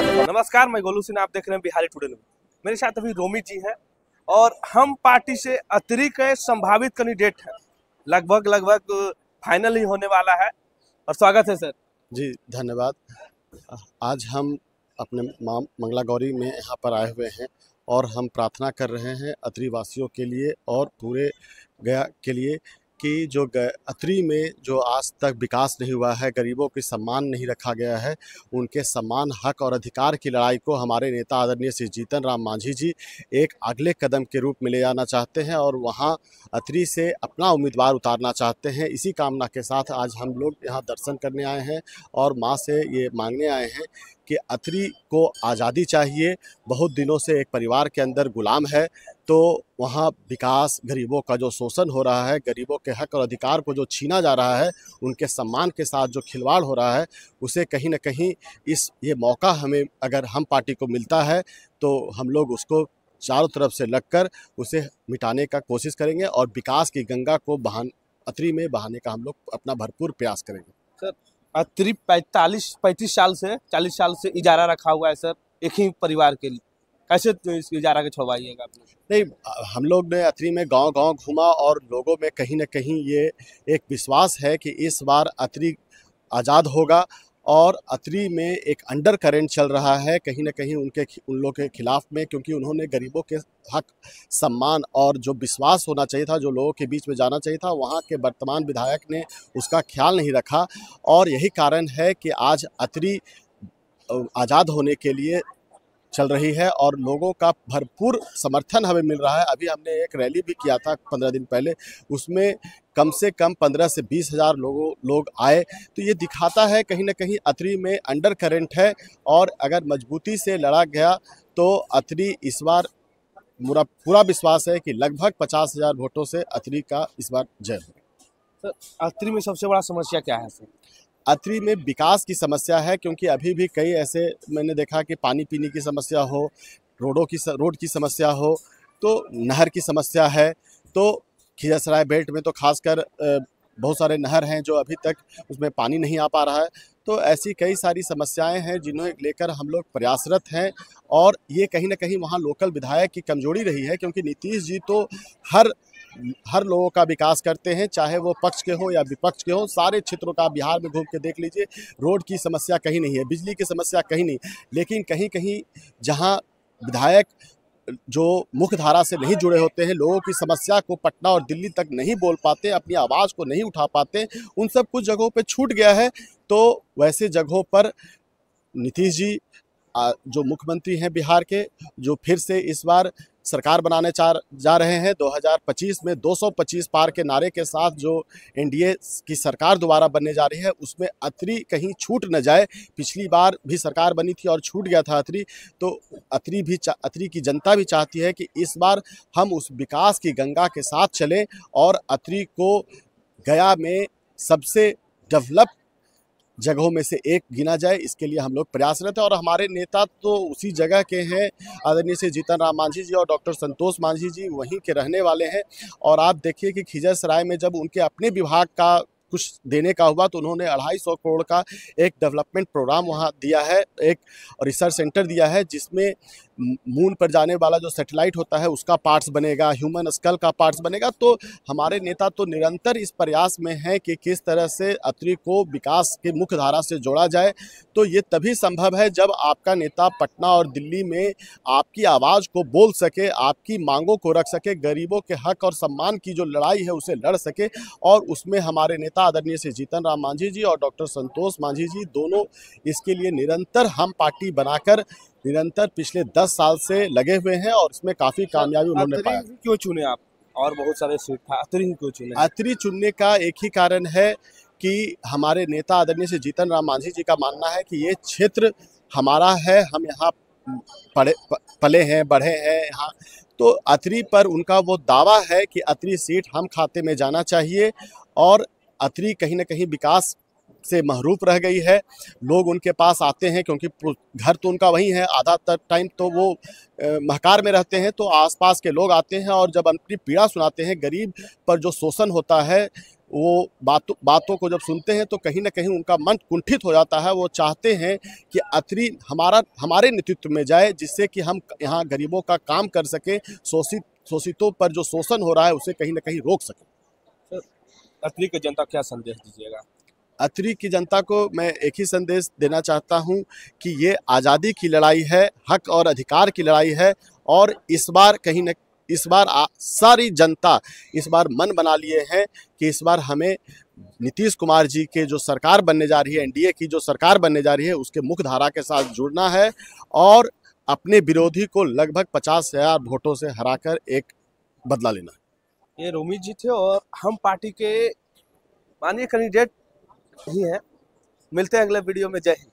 नमस्कार, मैं गोलू सिन्हा, आप देख रहे हैं बिहारी टुडे न्यूज। मेरे साथ अभी रोमी जी हैं और हम पार्टी से अतरी के संभावित कैंडिडेट हैं। लगभग फाइनल ही होने वाला है और स्वागत है सर। जी धन्यवाद। आज हम अपने मां मंगला गौरी में यहाँ पर आए हुए हैं और हम प्रार्थना कर रहे हैं अतरी वासियों के लिए और पूरे गया के लिए कि जो अतरी में जो आज तक विकास नहीं हुआ है, गरीबों की सम्मान नहीं रखा गया है, उनके सम्मान, हक और अधिकार की लड़ाई को हमारे नेता आदरणीय श्री जीतन राम मांझी जी एक अगले कदम के रूप में ले जाना चाहते हैं और वहाँ अतरी से अपना उम्मीदवार उतारना चाहते हैं। इसी कामना के साथ आज हम लोग यहाँ दर्शन करने आए हैं और माँ से ये मांगने आए हैं कि अतरी को आज़ादी चाहिए। बहुत दिनों से एक परिवार के अंदर गुलाम है, तो वहाँ विकास, गरीबों का जो शोषण हो रहा है, गरीबों के हक और अधिकार को जो छीना जा रहा है, उनके सम्मान के साथ जो खिलवाड़ हो रहा है, उसे कहीं न कहीं ये मौका हमें अगर हम पार्टी को मिलता है तो हम लोग उसको चारों तरफ से लगकर उसे मिटाने का कोशिश करेंगे और विकास की गंगा को अतरी में बहाने का हम लोग अपना भरपूर प्रयास करेंगे। सर, अतरी 40 साल से इजारा रखा हुआ है सर, एक ही परिवार के लिए। कैसे इस इजारा के छुड़वाइएगा? नहीं, हम लोग ने अतरी में गांव-गांव घूमा और लोगों में कहीं न कहीं ये एक विश्वास है कि इस बार अतरी आज़ाद होगा और अतरी में एक अंडर करंट चल रहा है कहीं न कहीं उन लोगों के खिलाफ में, क्योंकि उन्होंने गरीबों के हक, सम्मान और जो विश्वास होना चाहिए था, जो लोगों के बीच में जाना चाहिए था, वहाँ के वर्तमान विधायक ने उसका ख्याल नहीं रखा और यही कारण है कि आज अतरी आज़ाद होने के लिए चल रही है और लोगों का भरपूर समर्थन हमें मिल रहा है। अभी हमने एक रैली भी किया था 15 दिन पहले, उसमें कम से कम 15 से 20 हज़ार लोग आए, तो ये दिखाता है कहीं न कहीं अतरी में अंडर करंट है और अगर मजबूती से लड़ा गया तो अतरी इस बार पूरा विश्वास है कि लगभग 50,000 वोटों से अतरी का इस बार जय होगा। सर, अतरी में सबसे बड़ा समस्या क्या है सर? अतरी में विकास की समस्या है, क्योंकि अभी भी कई ऐसे मैंने देखा कि पानी पीने की समस्या हो, रोड की समस्या हो, तो नहर की समस्या है। तो खिजरसराय बेल्ट में तो खासकर बहुत सारे नहर हैं जो अभी तक उसमें पानी नहीं आ पा रहा है। तो ऐसी कई सारी समस्याएं हैं जिन्हें लेकर हम लोग प्रयासरत हैं और ये कहीं ना कहीं वहाँ लोकल विधायक की कमजोरी रही है, क्योंकि नीतीश जी तो हर लोगों का विकास करते हैं, चाहे वो पक्ष के हो या विपक्ष के हो। सारे क्षेत्रों का बिहार में घूम के देख लीजिए, रोड की समस्या कहीं नहीं है, बिजली की समस्या कहीं नहीं, लेकिन कहीं कहीं जहां विधायक जो मुख्य धारा से नहीं जुड़े होते हैं, लोगों की समस्या को पटना और दिल्ली तक नहीं बोल पाते, अपनी आवाज़ को नहीं उठा पाते, उन सब कुछ जगहों पे छूट गया है। तो वैसे जगहों पर नीतीश जी जो मुख्यमंत्री हैं बिहार के, जो फिर से इस बार सरकार बनाने जा रहे हैं 2025 में 225 पार के नारे के साथ जो एनडीए की सरकार दोबारा बनने जा रही है, उसमें अतरी कहीं छूट न जाए। पिछली बार भी सरकार बनी थी और छूट गया था अतरी, तो अतरी की जनता भी चाहती है कि इस बार हम उस विकास की गंगा के साथ चलें और अतरी को गया में सबसे डेवलप जगहों में से एक गिना जाए। इसके लिए हम लोग प्रयासरत हैं और हमारे नेता तो उसी जगह के हैं, आदरणीय श्री जीतन राम मांझी जी और डॉक्टर संतोष मांझी जी वहीं के रहने वाले हैं। और आप देखिए कि खिजरसराय में जब उनके अपने विभाग का कुछ देने का हुआ तो उन्होंने 250 करोड़ का एक डेवलपमेंट प्रोग्राम वहाँ दिया है, एक रिसर्च सेंटर दिया है, जिसमें मून पर जाने वाला जो सैटेलाइट होता है उसका पार्ट्स बनेगा, ह्यूमन स्कल का पार्ट्स बनेगा। तो हमारे नेता तो निरंतर इस प्रयास में हैं कि किस तरह से अतरी को विकास के मुख्य धारा से जोड़ा जाए। तो ये तभी संभव है जब आपका नेता पटना और दिल्ली में आपकी आवाज़ को बोल सके, आपकी मांगों को रख सके, गरीबों के हक और सम्मान की जो लड़ाई है उसे लड़ सके। और उसमें हमारे नेता आदरणीय श्री जीतन राम मांझी जी और डॉक्टर संतोष मांझी जी दोनों इसके लिए निरंतर हम पार्टी बनाकर निरंतर पिछले 10 साल से लगे हुए हैं और इसमें काफ़ी कामयाबी उन्होंने पाया। क्यों चुने आप? और बहुत सारे सीट था, अतरी ही क्यों चुने? अतरी चुनने का एक ही कारण है कि हमारे नेता आदरणीय श्री जीतन राम मांझी जी का मानना है कि ये क्षेत्र हमारा है, हम यहाँ पले हैं, बढ़े हैं यहाँ। तो अतरी पर उनका वो दावा है कि अतरी सीट हम खाते में जाना चाहिए और अतरी कहीं ना कहीं विकास से महरूप रह गई है। लोग उनके पास आते हैं क्योंकि घर तो उनका वही है, आधा टाइम तो वो महकार में रहते हैं, तो आसपास के लोग आते हैं और जब अपनी पीड़ा सुनाते हैं, गरीब पर जो शोषण होता है, वो बातों को जब सुनते हैं तो कहीं ना कहीं उनका मन कुंठित हो जाता है। वो चाहते हैं कि अत्रि हमारे नेतृत्व में जाए, जिससे कि हम यहाँ गरीबों का काम कर सकें, शोषितों पर जो शोषण हो रहा है उसे कहीं ना कहीं रोक सकें। अत्रि की जनता क्या संदेश दीजिएगा? अत्रि की जनता को मैं एक ही संदेश देना चाहता हूं कि ये आज़ादी की लड़ाई है, हक और अधिकार की लड़ाई है। और इस बार सारी जनता इस बार मन बना लिए हैं कि इस बार हमें नीतीश कुमार जी के जो सरकार बनने जा रही है, एनडीए की जो सरकार बनने जा रही है, उसके मुख्य धारा के साथ जुड़ना है और अपने विरोधी को लगभग 50,000 वोटों से हराकर एक बदला लेना है। ये रोमी जी थे और हम पार्टी के माननीय कैंडिडेट ही हैं। मिलते हैं अगले वीडियो में। जय हिंद।